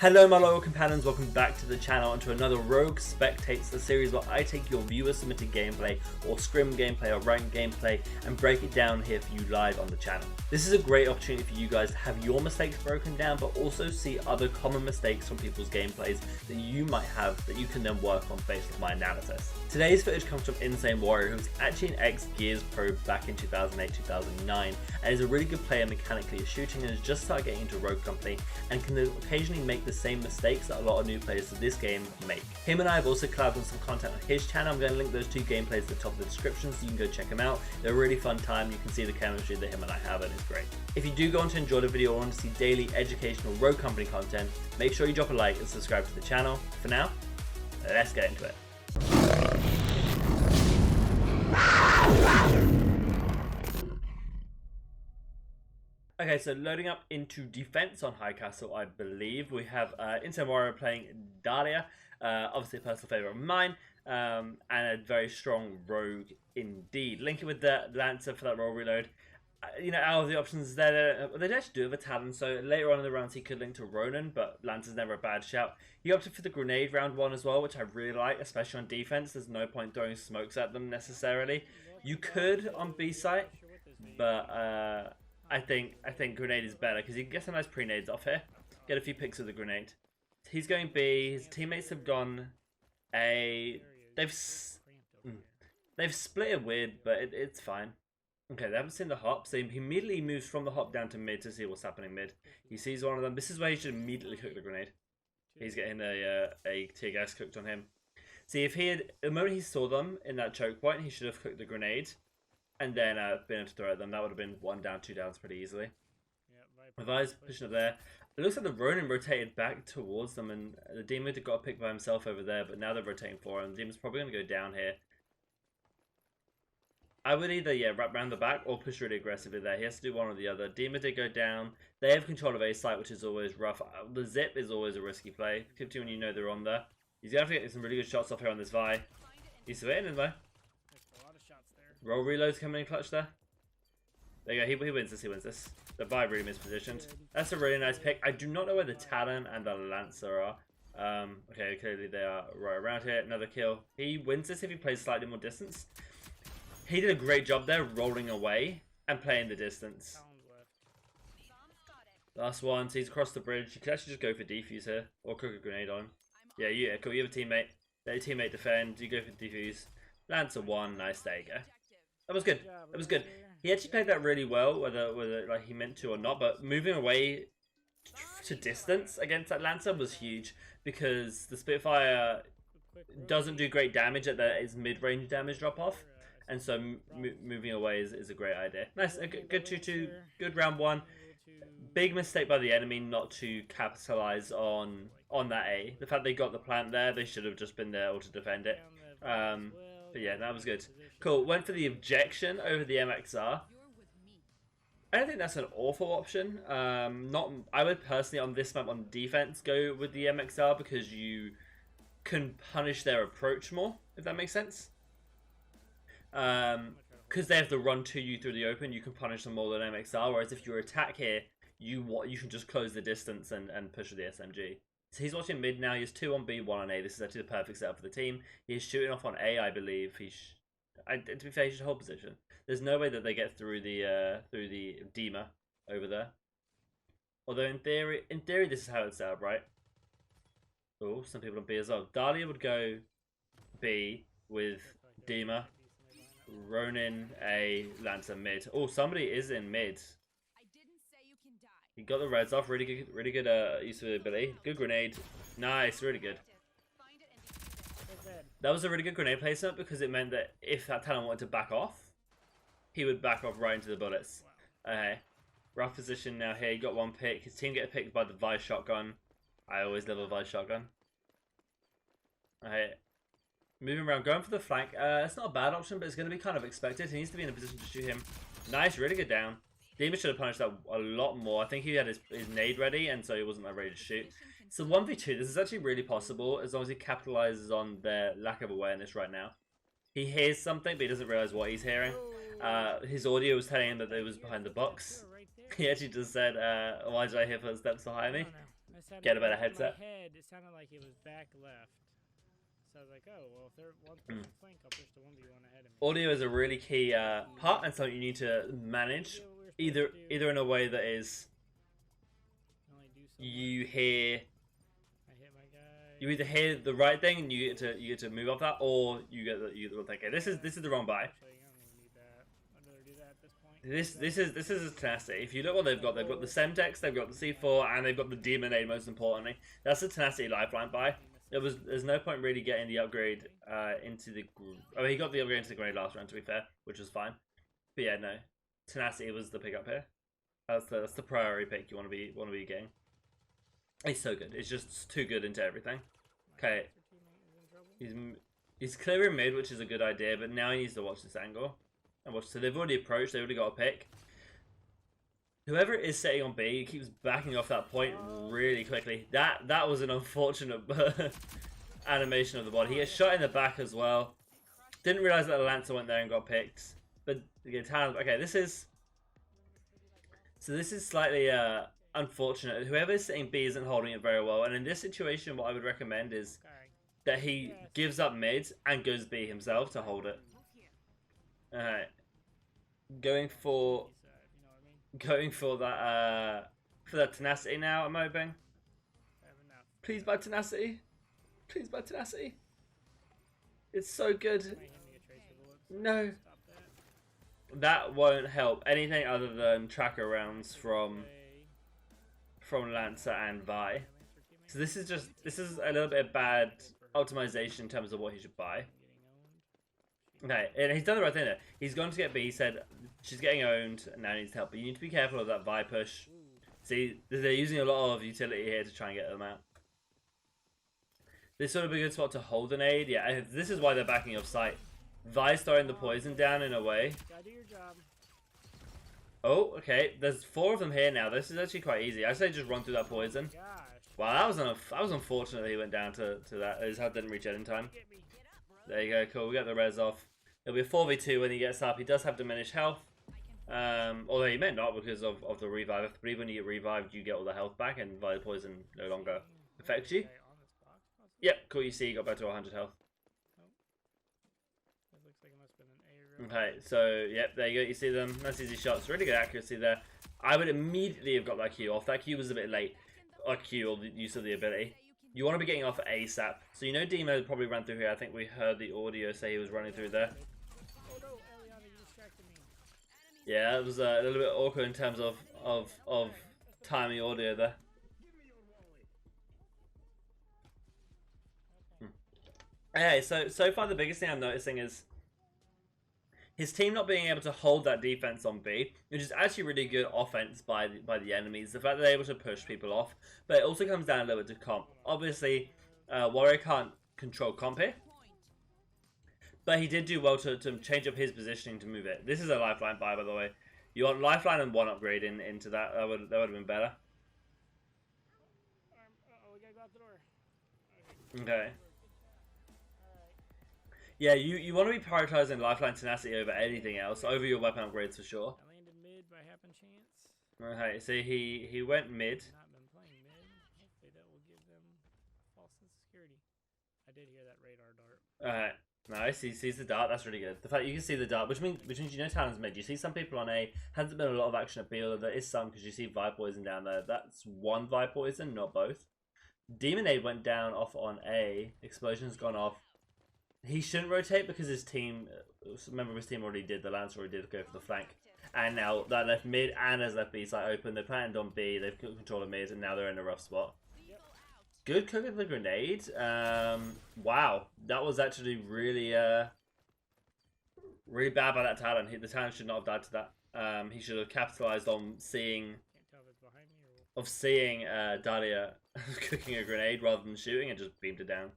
Hello my loyal companions, welcome back to the channel and to another Rogue Spectates, the series where I take your viewer submitted gameplay or scrim gameplay or ranked gameplay and break it down here for you live on the channel. This is a great opportunity for you guys to have your mistakes broken down but also see other common mistakes from people's gameplays that you might have that you can then work on based on my analysis. Today's footage comes from Insane Warrior, who's actually an ex-Gears pro back in 2008-2009 and is a really good player mechanically at shooting and has just started getting into Rogue Company and can occasionally make the same mistakes that a lot of new players to this game make. Him and I have also collabed on some content on his channel. I'm going to link those two gameplays at the top of the description so you can go check them out. They're a really fun time. You can see the chemistry that him and I have and it's great. If you do go on to enjoy the video or want to see daily educational Rogue Company content, make sure you drop a like and subscribe to the channel. For now, let's get into it. Okay, so loading up into defense on High Castle, I believe we have Insane Warrior playing Dahlia, obviously a personal favorite of mine, and a very strong rogue indeed. Linking with the Lancer for that roll reload. You know, out of the options there, they actually do have a Talon, so later on in the rounds he could link to Ronin, but Lancer's never a bad shout. He opted for the grenade round one as well, which I really like, especially on defense. There's no point throwing smokes at them necessarily. You could on B site, but I think grenade is better because you can get some nice pre-nades off here. Get a few picks with the grenade. He's going B. His teammates have gone A. They've split it weird, but it's fine. Okay, they haven't seen the hop, so he immediately moves from the hop down to mid to see what's happening mid. He sees one of them. This is where he should immediately cook the grenade. He's getting a tear gas cooked on him. See, if he had, the moment he saw them in that choke point, he should have cooked the grenade and then been able to throw at them. That would have been 1 down, 2 downs pretty easily. Vi's pushing up there. It looks like the Ronin rotated back towards them and the Demon got a pick by himself over there, but now they're rotating for him. The Demon's probably going to go down here. I would either, wrap around the back or push really aggressively there. He has to do one or the other. Demon did go down. They have control of A site, which is always rough. The zip is always a risky play. 50 when you know they're on there. He's going to have to get some really good shots off here on this Vi. He's surveying him though. Roll reloads coming in clutch there. There you go, he wins this, he wins this. The Vi really mispositioned. That's a really nice pick. I do not know where the Talon and the Lancer are. Okay, clearly they are right around here. Another kill. He wins this if he plays slightly more distance. He did a great job there, rolling away and playing the distance. Last one, so he's across the bridge. You could actually just go for defuse here, or cook a grenade on. Yeah, cool. You have a teammate. Let your teammate defend. You go for defuse. Lancer 1, nice. There you go. That was good. That was good. He actually played that really well, whether like he meant to or not. But moving away to distance against that Lancer was huge because the Spitfire doesn't do great damage at its mid-range damage drop-off. And so moving away is a great idea. Nice, a good 2-2, good round 1. Big mistake by the enemy not to capitalize on that A. The fact they got the plant there, they should have just been there to defend it. But yeah, that was good. Cool, went for the objection over the MXR. I don't think that's an awful option. I would personally on this map on defense go with the MXR because you can punish their approach more, if that makes sense. Because they have to run to you through the open, you can punish them more than MXR. Whereas if you attack here, you can just close the distance and push with the SMG. So he's watching mid now. He has 2 on B, 1 on A. This is actually the perfect setup for the team. He's shooting off on A, I believe. To be fair, he should hold position. There's no way that they get through the Dema over there. Although in theory, this is how it's set up, right? Oh, some people on B as well. Dahlia would go B with Dema. Ronin, A, Lancer mid. Oh, somebody is in mid. He got the reds off. Really good use of the ability. Good grenade. Nice, really good. That was a really good grenade placement because it meant that if that Talon wanted to back off, he would back off right into the bullets. Okay. Rough position now here. He got 1 pick. His team get picked by the Vi shotgun. I always love a Vi shotgun. Okay. Moving around, going for the flank. It's not a bad option, but it's going to be kind of expected. He needs to be in a position to shoot him. Nice, really good down. Demon should have punished that a lot more. I think he had his nade ready, and so he wasn't ready to shoot. So 1v2, this is actually really possible as long as he capitalizes on their lack of awareness right now. He hears something, but he doesn't realize what he's hearing. His audio was telling him that it was behind the box. He actually just said, why did I hear footsteps behind me? get a better headset. In my head, it sounded like it was back left. So I was like, oh, well, if they're one person flank, I'll push the 1v1 ahead of me. Audio is a really key part and something you need to manage, either in a way that is you hear. You either hear the right thing and you get to move off that, or you get okay, this is the wrong buy. This is a tenacity. If you look what they've got the Semtex, they've got the C4, and they've got the Demonade. Most importantly, that's a tenacity lifeline buy. There's no point really getting the upgrade into the. I mean, he got the upgrade into the grenade last round, to be fair, which was fine. But yeah, no, tenacity was the pickup here. That's the priority pick you want to be getting. He's so good. It's just too good into everything. Okay, he's clearing mid, which is a good idea, but now he needs to watch this angle. And watch. So they've already approached. They've already got a pick. Whoever is sitting on B keeps backing off that point really quickly. That was an unfortunate animation of the body. He gets shot in the back as well. Didn't realize that the Lancer went there and got picked. But again, okay, this is slightly unfortunate. Whoever is sitting B isn't holding it very well. And in this situation, what I would recommend is that he gives up mid and goes B himself to hold it. Alright. Going for that tenacity now, I'm hoping. Please buy tenacity. Please buy tenacity. It's so good. No. That won't help anything other than tracker rounds from Lancer and Vi. So this is a little bit of bad optimization in terms of what he should buy. Okay, and he's done the right thing there. He's gone to get B. He said she's getting owned and now needs help. But you need to be careful of that Vi push. See, they're using a lot of utility here to try and get them out. This sort of a good spot to hold an aid. Yeah, this is why they're backing off site. Vi's throwing the poison down in a way. Oh, okay. There's 4 of them here now. This is actually quite easy. I say just run through that poison. Wow, that was unfortunate that he went down to that. His head didn't reach it in time. There you go. Cool. We got the res off. It'll be a 4v2 when he gets up. He does have diminished health. Although he may not because of the revive. I believe when you get revived, you get all the health back, and Vi poison no longer affects you. Yep. Cool. You see, he got back to 100 health. Okay, so, yep, there you go, you see them, nice easy shots, really good accuracy there. I would immediately have got that Q off. That Q was a bit late, or Q, or the use of the ability. You want to be getting off ASAP. So you know Demo probably ran through here. I think we heard the audio say he was running through there. Yeah, it was a little bit awkward in terms of timing audio there. Okay, so far the biggest thing I'm noticing is his team not being able to hold that defense on B, which is actually really good offense by the enemies. The fact that they're able to push people off, but it also comes down a little bit to comp. Obviously, Warrior can't control comp here, but he did do well to change up his positioning to move it. This is a lifeline buy, by the way. You want lifeline and 1 upgrade into that. That would have been better. Okay. Yeah, you want to be prioritizing lifeline tenacity over anything else, over your weapon upgrades for sure. I landed mid by happen chance. Okay, so he went mid. Not been playing mid. Hopefully that will give them false sense of security. I did hear that radar dart. Alright, nice. He sees the dart. That's really good. The fact you can see the dart, which means you know Talon's mid. You see some people on A. Hasn't been a lot of action at B, although there is some because you see Vi poison down there. That's 1 Vi poison, not both. Demonade went down off on A. Explosion's gone off. He shouldn't rotate because his team, a member of his team already did, the Lancer already did go for the flank. And now that left mid and has left B side open. They planned on B, they've controlled mid, and now they're in a rough spot. Good cook of the grenade. Wow, that was actually really really bad by that Talon. The Talon should not have died to that. He should have capitalized on seeing Dahlia cooking a grenade rather than shooting and just beamed it down.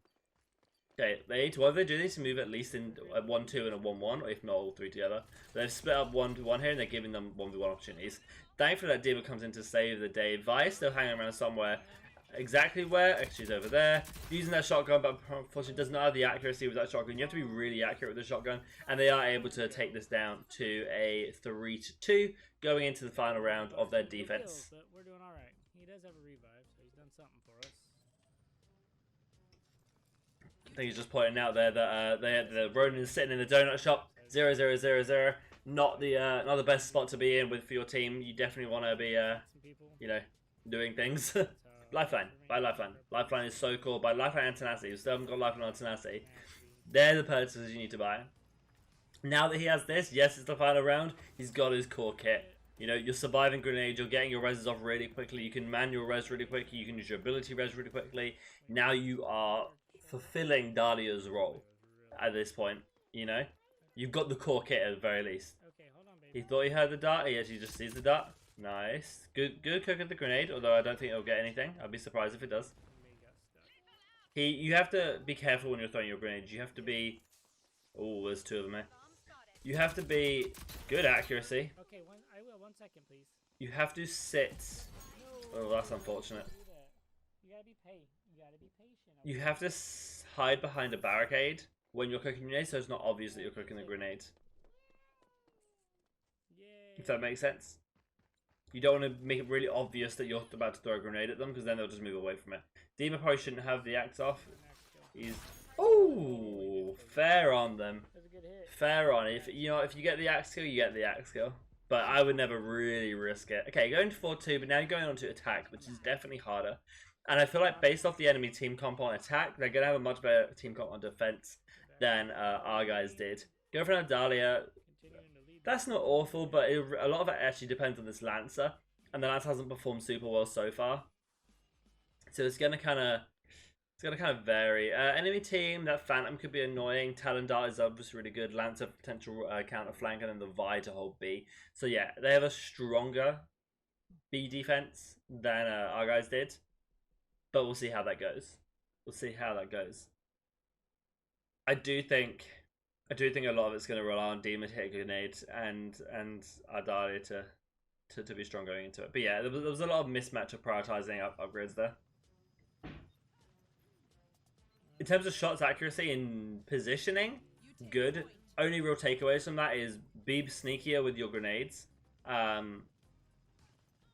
Okay, what they do is to move at least in a 1-2 and a 1-1, or if not all 3 together. They've split up 1-1 here and they're giving them 1v1 opportunities. Thankfully that Diva comes in to save the day. Vi still hanging around somewhere. Exactly where? Actually, she's over there. Using that shotgun, but unfortunately does not have the accuracy with that shotgun. You have to be really accurate with the shotgun. And they are able to take this down to a 3-2, going into the final round of their defense. But we're doing alright. He does have a revive, so he's done something for us. I think he's just pointing out there that the Ronin is sitting in the donut shop. 0-0-0-0. Not the best spot to be in with for your team. You definitely want to be you know, doing things. Lifeline. Buy Lifeline. Lifeline is so cool. Buy Lifeline and Tenacity. You still haven't got Lifeline or Tenacity. They're the purchases you need to buy. Now that he has this, yes, it's the final round. He's got his core kit. You know, you're surviving grenades, you're getting your reses off really quickly, you can man your res really quickly, you can use your ability res really quickly. Now you are fulfilling Dahlia's role at this point, you know? You've got the core kit at the very least. Okay, hold on, baby. He thought he heard the dart, he actually just sees the dart. Nice. Good cook at the grenade, although I don't think it'll get anything. I'd be surprised if it does. You have to be careful when you're throwing your grenades. You have to be... Oh, there's two of them there. You have to be... Good accuracy. Okay, I will. 1 second, please. You have to sit... Oh, that's unfortunate. You gotta be patient. You gotta be patient. You have to hide behind a barricade when you're cooking grenades, so it's not obvious that you're cooking the grenade. Yay. If that makes sense. You don't want to make it really obvious that you're about to throw a grenade at them, because then they'll just move away from it. Demon probably shouldn't have the axe off. He's... Oh, fair on them. That's a good hit. Fair on. If you get the axe kill, you get the axe kill. But I would never really risk it. Okay, going to 4-2, but now you're going on to attack, which is definitely harder. And I feel like based off the enemy team comp on attack, they're going to have a much better team comp on defense than our guys did. Go for an Dahlia. That's not awful, but a lot of it actually depends on this Lancer. And the Lancer hasn't performed super well so far. So it's going to kind of vary. Enemy team, that Phantom could be annoying. Talon Dart is obviously really good. Lancer potential counter flank, and then the Vi to hold B. So yeah, they have a stronger B defense than our guys did. But we'll see how that goes. We'll see how that goes. I do think a lot of it's going to rely on Demon to hit grenades and Adalia to be strong going into it. But yeah, there was a lot of mismatch of prioritizing upgrades there. In terms of shots accuracy and positioning, good. Only real takeaways from that is be sneakier with your grenades.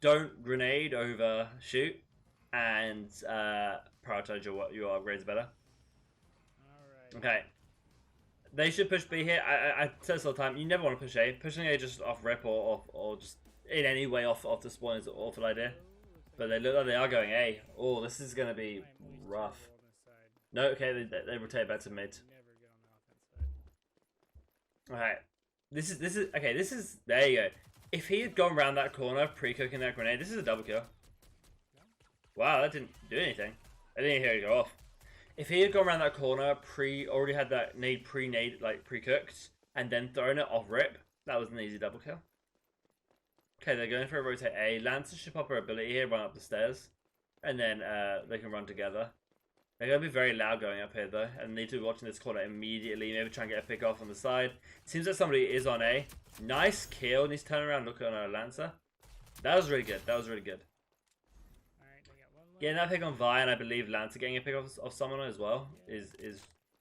Don't grenade over shoot, and prioritize your upgrades better. Alright. Okay. They should push B here. I said this all the time. You never want to push A. Pushing A just off rip or just in any way off the spawn is an awful idea. But they look like they are going A. Oh, this is going to be rough. No, okay, they rotate back to mid. Alright. This is there you go. If he had gone around that corner pre-cooking that grenade, this is a double kill. Wow, that didn't do anything. I didn't hear it go off. If he had gone around that corner already had that nade pre-cooked, and then thrown it off rip, that was an easy double kill. Okay, they're going for a rotate A. Lancer should pop her ability here, run up the stairs, and then they can run together. They're going to be very loud going up here though, and need to be watching this corner immediately. Maybe try and get a pick off on the side. Seems like somebody is on A. Nice kill, and he's turning around looking on a Lancer. That was really good. That was really good. Getting that pick on Vi, and I believe Lancer getting a pick off someone as well is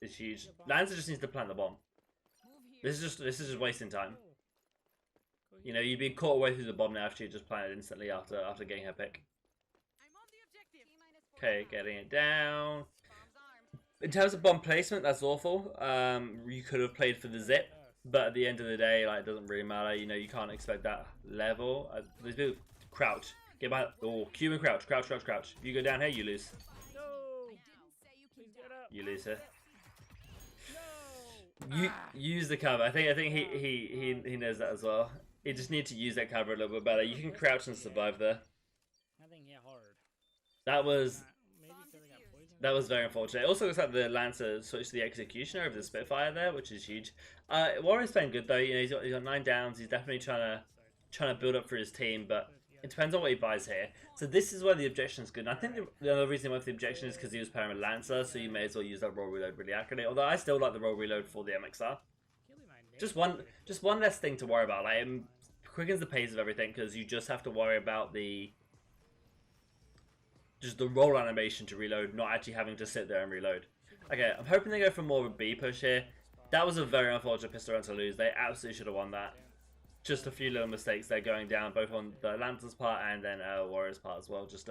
huge. Lancer just needs to plant the bomb. This is just wasting time. You know, you'd be caught away through the bomb now if she just planted instantly after getting her pick. Okay, getting it down. In terms of bomb placement, that's awful. You could have played for the zip, but at the end of the day, like, it doesn't really matter. You know, you can't expect that level. These people crouch. Get by. Oh, Q and crouch. Crouch. If you go down here, you lose. No. Please get up. You lose here. No. You use the cover. I think he knows that as well. You just need to use that cover a little bit better. You can crouch and survive there. I think hit hard. That was very unfortunate. It also looks like the Lancer switched to the Executioner over the Spitfire there, which is huge. Warrior's playing good though. You know, he's got 9 downs. He's definitely trying to build up for his team, but it depends on what he buys here. So this is where the objection is good. And I think the other reason he went for the objection is because he was pairing with Lancer, so you may as well use that roll reload really accurately. Although I still like the roll reload for the MXR. Just one less thing to worry about. Like, it quickens the pace of everything because you just have to worry about the roll animation to reload, not actually having to sit there and reload. Okay, I'm hoping they go for more of a B push here. That was a very unfortunate pistol run to lose. They absolutely should have won that. Just a few little mistakes there going down, both on the Lancer's part and then Warrior's part as well. Just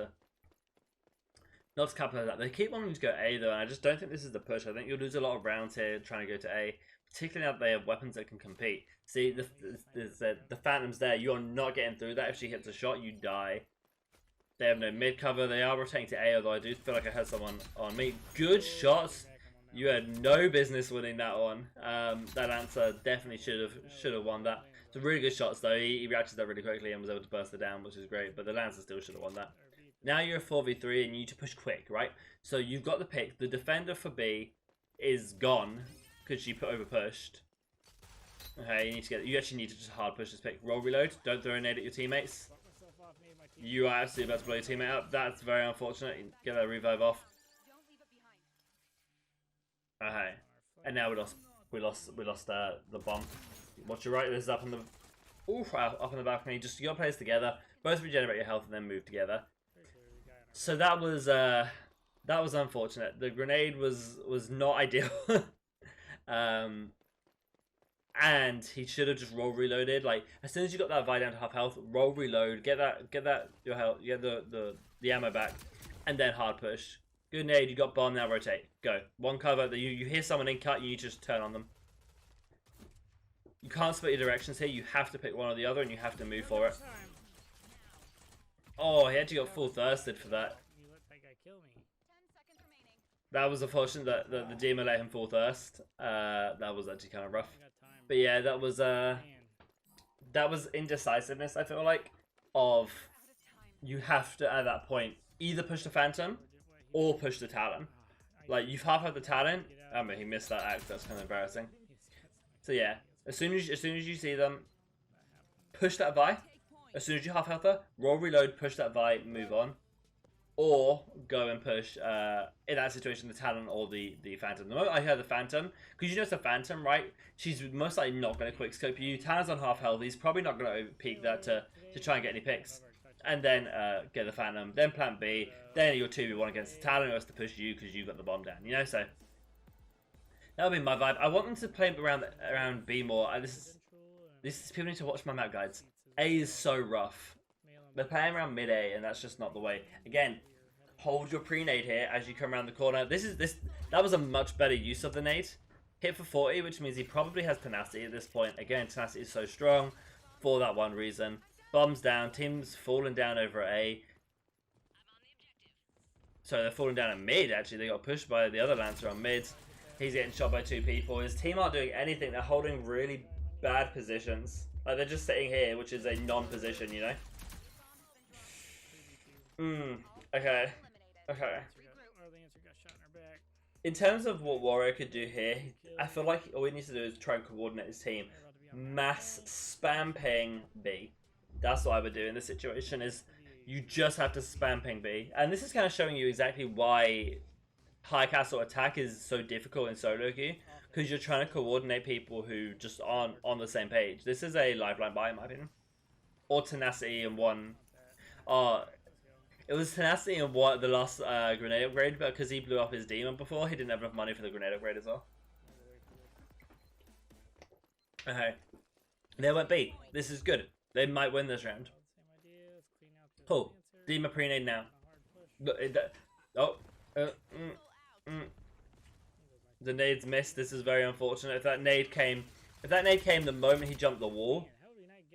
Not to capitalize that. They keep wanting to go A though, and I just don't think this is the push. I think you'll lose a lot of rounds here trying to go to A, particularly now that they have weapons that can compete. See, the Phantom's there. You're not getting through that. If she hits a shot, you die. They have no mid cover. They are rotating to A, although I do feel like I heard someone on me. Good shots. You had no business winning that one. That answer definitely should have won that. Some really good shots though. He reacted that really quickly and was able to burst it down, which is great. But the Lancer still should have won that. Now you're a 4v3 and you need to push quick, right? So you've got the pick. The defender for B is gone because she over pushed. Okay, you actually need to just hard push this pick. Roll reload. Don't throw a nade at your teammates. You are absolutely about to blow your teammate up. That's very unfortunate. Get that revive off. Okay, and now we lost the bomb. Watch your right. This is up on the up on the balcony. Just you got players together. Both regenerate your health and then move together. So that was unfortunate. The grenade was not ideal. And he should have just roll reloaded. Like as soon as you got that Vi down to half health, roll reload, get that your health, get the ammo back, and then hard push. Good nade, you got bomb, now rotate. Go. One cover, you hear someone in cut, you need to just turn on them. You can't split your directions here, you have to pick one or the other and you have to move for it. Oh, he actually got full thirsted for that. That was unfortunate that the demon let him full thirst. That was actually kind of rough. But yeah, that was indecisiveness, I feel like, of you have to, at that point, either push the Phantom or push the Talon. Like, you've half had the Talon. I mean, he missed that axe. That's kind of embarrassing. So yeah, as soon as you see them, push that Vi. As soon as you half health her, roll reload, push that Vi, move on. Or go and push, in that situation, the Talon or the Phantom. The moment I heard the Phantom, because you know it's a Phantom, right? She's most likely not going to quickscope you. Talon's on half health. He's probably not going to peek that to try and get any picks. And then get the Phantom, then plant B, then you're 2v1 against the Talon who has to push you because you got the bomb down, you know? So that would be my vibe. I want them to play around B more. This is people need to watch my map guides. A is so rough. They're playing around mid A, and that's just not the way. Again, hold your pre-nade here as you come around the corner. That was a much better use of the nade. Hit for 40, which means he probably has tenacity at this point. Again, tenacity is so strong for that one reason. Bombs down, team's falling down over A. So they're falling down at mid, actually. They got pushed by the other Lancer on mid. He's getting shot by 2 people. His team aren't doing anything. They're holding really bad positions. Like, they're just sitting here, which is a non-position, you know? Okay. Okay. In terms of what Warrior could do here, I feel like all he needs to do is try and coordinate his team. Mass spam ping B. That's what I would do in this situation, is you just have to spam ping B. And this is kind of showing you exactly why high castle attack is so difficult in solo queue. Because you're trying to coordinate people who just aren't on the same page. This is a lifeline buy, in my opinion. Or tenacity in one. It was tenacity in the last grenade upgrade, but because he blew up his demon before, he didn't have enough money for the grenade upgrade as well. Okay. They went B. This is good. They might win this round. Cool. Demon pre-nade now. The nade's missed. This is very unfortunate. If that nade came the moment he jumped the wall,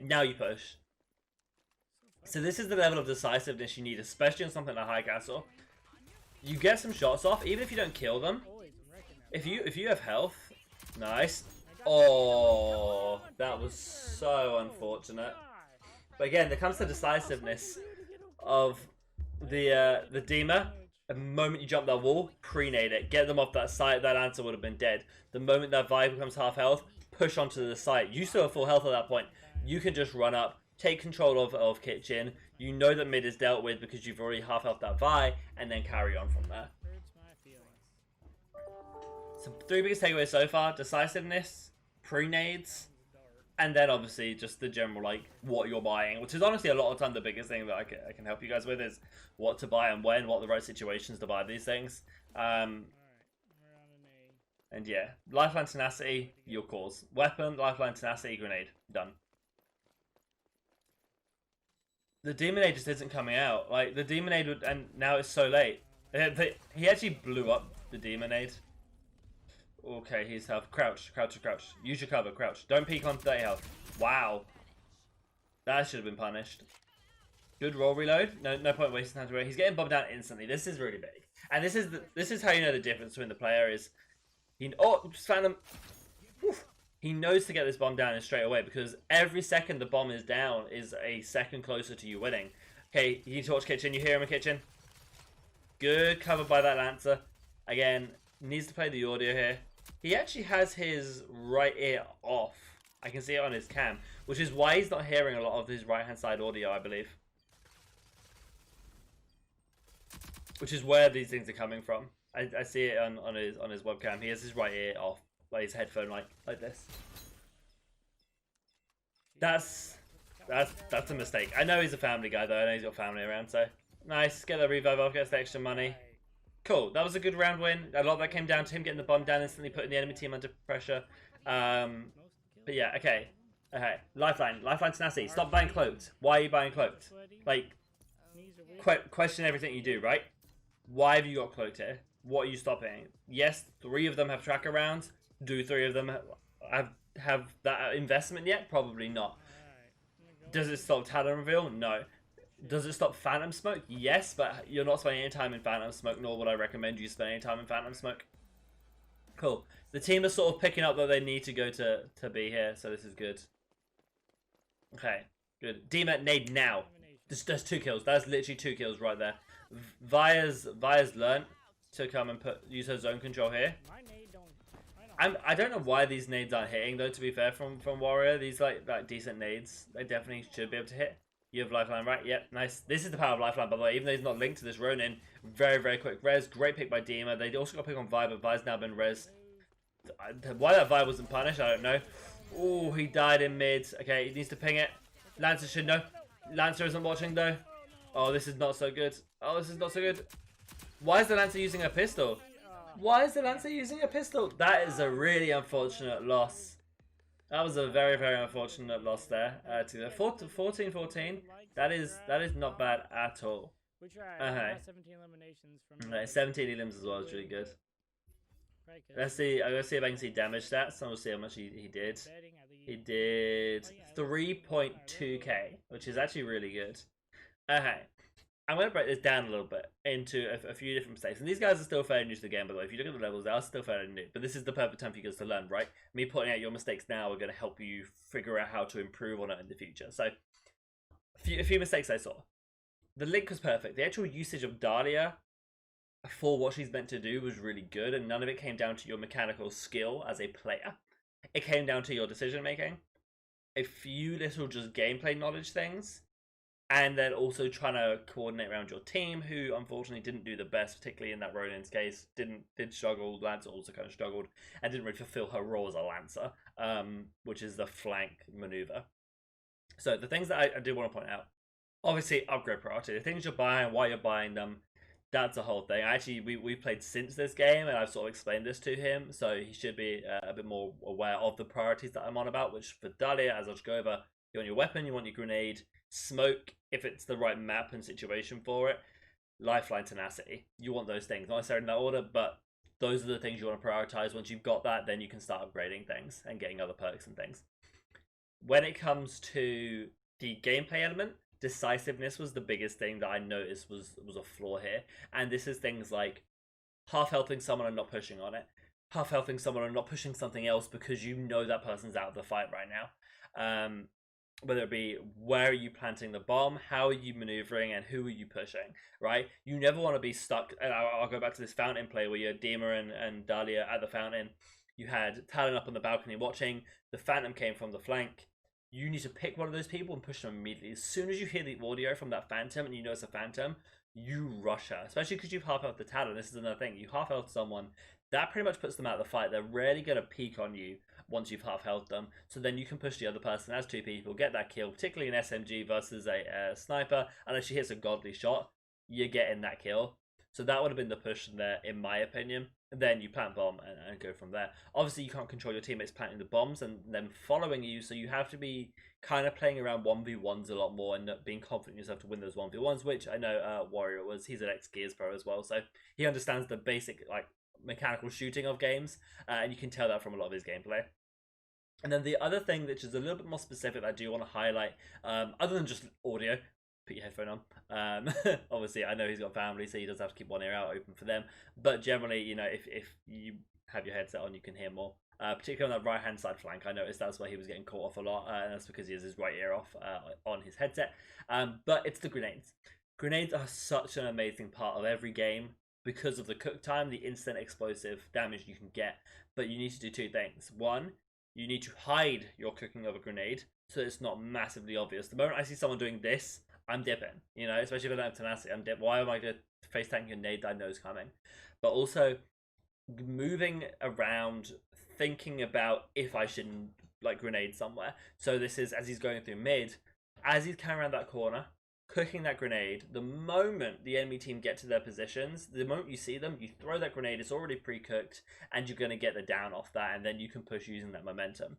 now you push. So this is the level of decisiveness you need, especially on something like High Castle. You get some shots off, even if you don't kill them. If you have health, nice. Oh, that was so unfortunate. But again, there comes the decisiveness of the Dema. The moment you jump that wall, pre-nade it. Get them off that site, that answer would have been dead. The moment that Vi becomes half health, push onto the site. You still have full health at that point. You can just run up, take control of kitchen. You know that mid is dealt with because you've already half health that Vi, and then carry on from there. So 3 biggest takeaways so far: decisiveness, pre-nades, and then obviously just the general, like, what you're buying, which is honestly a lot of time the biggest thing that I can help you guys with is what to buy and when, what the right situations to buy these things. And yeah, lifeline, tenacity, your cause. Weapon, lifeline, tenacity, grenade. Done. The demon aid just isn't coming out. Like, the demon aid would, and now it's so late. He actually blew up the demonade. Okay, he's health. Crouch. Use your cover, crouch. Don't peek on 30 health. Wow. That should have been punished. Good roll reload. No point wasting time to reload. He's getting bombed down instantly. This is really big. And this is how you know the difference between the player is just Phantom. Oof. He knows to get this bomb down straight away because every second the bomb is down is a second closer to you winning. Okay, you need to watch kitchen. You hear him in kitchen. Good cover by that Lancer. Again, needs to play the audio here. He actually has his right ear off. I can see it on his cam, which is why he's not hearing a lot of his right hand side audio, I believe. Which is where these things are coming from. I see it on his webcam. He has his right ear off, like his headphone like this. That's a mistake. I know he's a family guy though. I know he's got family around, so nice. Get the revive off, gets the extra money. Cool. That was a good round win. A lot of that came down to him getting the bomb down instantly, putting the enemy team under pressure. But yeah, okay. Lifeline tenacity. Stop buying cloaked. Why are you buying cloaked? Like, question everything you do, right? Why have you got cloaked here? What are you stopping? Yes, 3 of them have tracker rounds. Do 3 of them have that investment yet? Probably not. Does it stop talent reveal? No. Does it stop phantom smoke? Yes, but you're not spending any time in phantom smoke, nor would I recommend you spend any time in phantom smoke. Cool. The team is sort of picking up that they need to go to be here, so this is good. Okay, good. Demet nade now. That's 2 kills. That's literally 2 kills right there. Via's learnt to come and use her zone control here. I don't know why these nades aren't hitting though, to be fair, from Warrior. These like decent nades. They definitely should be able to hit. You have Lifeline, right? Yep, nice. This is the power of Lifeline, by the way. Even though he's not linked to this Ronin, very quick res. Great pick by Dima. They also got a pick on Vi, but Vi's now been res. Why that Vi wasn't punished, I don't know. Oh, he died in mid. Okay, he needs to ping it. Lancer should know. Lancer isn't watching though. Oh, this is not so good. Oh, this is not so good. Why is the Lancer using a pistol? Why is the Lancer using a pistol? That is a really unfortunate loss. That was a very unfortunate loss there. To the 14-14. That is not bad at all. 17 eliminations from 17 elims as well is really good. Let's see. I'm gonna see if I can see damage stats. And we'll see how much he did. He did 3.2k, which is actually really good. Okay. I'm going to break this down a little bit into a few different mistakes. And these guys are still fairly new to the game, by the way. If you look at the levels, they are still fairly new. But this is the perfect time for you guys to learn, right? Me pointing out your mistakes now are going to help you figure out how to improve on it in the future. So, a few mistakes I saw. The link was perfect. The actual usage of Dahlia for what she's meant to do was really good. And none of it came down to your mechanical skill as a player. It came down to your decision making. A few little just gameplay knowledge things. And then also trying to coordinate around your team, who unfortunately didn't do the best, particularly in that Ronin's case. Did struggle. Lancer also kind of struggled and didn't really fulfill her role as a Lancer, which is the flank maneuver. So the things that I do want to point out, obviously upgrade priority. The things you're buying, why you're buying them, that's the whole thing. Actually, we've played since this game, and I've sort of explained this to him, so he should be a bit more aware of the priorities that I'm on about, which for Dahlia, as I'll just go over, you want your weapon, you want your grenade, smoke, if it's the right map and situation for it, lifeline, tenacity. You want those things, not necessarily in that order, but those are the things you want to prioritize. Once you've got that, then you can start upgrading things and getting other perks and things. When it comes to the gameplay element, decisiveness was the biggest thing that I noticed was a flaw here. And this is things like half-healthing someone and not pushing on it. Half-healthing someone and not pushing something else because you know that person's out of the fight right now. Whether it be where are you planting the bomb, how are you maneuvering, and who are you pushing, right? You never want to be stuck. And I'll go back to this fountain play where you had Dima and Dahlia at the fountain. You had Talon up on the balcony watching. The Phantom came from the flank. You need to pick one of those people and push them immediately. As soon as you hear the audio from that Phantom and you know it's a Phantom, you rush her. Especially because you've half-healthed the Talon. This is another thing. You half-health someone, that pretty much puts them out of the fight. They're rarely going to peek on you once you've half-health them. So then you can push the other person as 2 people, get that kill, particularly an SMG versus a sniper. Unless she hits a godly shot, you're getting that kill. So that would have been the push there, in my opinion. And then you plant bomb and go from there. Obviously, you can't control your teammates planting the bombs and then following you, so you have to be kind of playing around 1v1s a lot more and being confident in yourself to win those 1v1s, which I know Warrior was. He's an ex-Gears pro as well, so he understands the basic like mechanical shooting of games, and you can tell that from a lot of his gameplay. And then the other thing, which is a little bit more specific, that I do want to highlight, other than just audio, put your headphone on. Obviously, I know he's got family, so he does have to keep one ear out open for them. But generally, you know, if you have your headset on, you can hear more. Particularly on that right-hand side flank, I noticed that's where he was getting caught off a lot, and that's because he has his right ear off on his headset. But it's the grenades. Grenades are such an amazing part of every game because of the cook time, the instant explosive damage you can get. But you need to do two things. One, you need to hide your cooking of a grenade so it's not massively obvious. The moment I see someone doing this, I'm dipping, you know, especially if I don't have tenacity. I'm dip. Why am I going to face tank a grenade that I know is coming? But also moving around, thinking about if I should like grenade somewhere. So this is as he's going through mid, as he's coming around that corner, cooking that grenade. The moment the enemy team get to their positions, the moment you see them, you throw that grenade. It's already pre-cooked, and you're going to get the down off that, and then you can push using that momentum.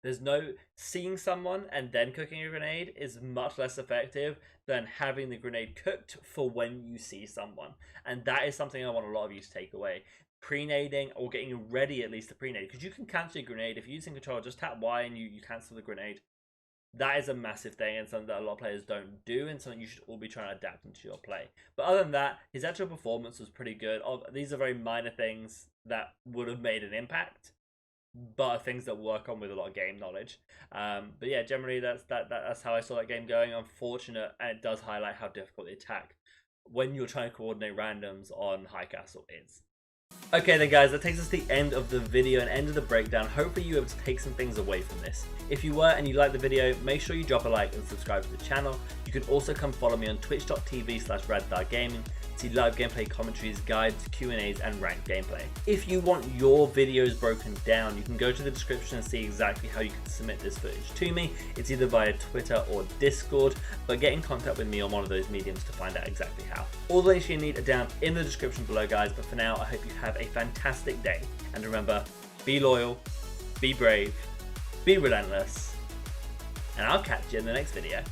There's no seeing someone and then cooking a grenade is much less effective than having the grenade cooked for when you see someone. And that is something I want a lot of you to take away. Pre-nading or getting ready at least to pre-nade, because you can cancel your grenade. If you're using controller, just tap Y and you cancel the grenade. That is a massive thing and something that a lot of players don't do, and something you should all be trying to adapt into your play. But other than that, his actual performance was pretty good. These are very minor things that would have made an impact, but are things that work on with a lot of game knowledge. But yeah, generally that's how I saw that game going. Unfortunate, and it does highlight how difficult the attack when you're trying to coordinate randoms on High Castle is. Okay then guys, that takes us to the end of the video and end of the breakdown. Hopefully you were able to take some things away from this. If you were and you liked the video, make sure you drop a like and subscribe to the channel. You can also come follow me on twitch.tv/Radthar Gaming to see live gameplay commentaries, guides, Q&As and ranked gameplay. If you want your videos broken down, you can go to the description and see exactly how you can submit this footage to me. It's either via Twitter or Discord, but get in contact with me on one of those mediums to find out exactly how. All the links you need are down in the description below guys, but for now I hope you have a fantastic day, and remember, be loyal, be brave, be relentless, and I'll catch you in the next video.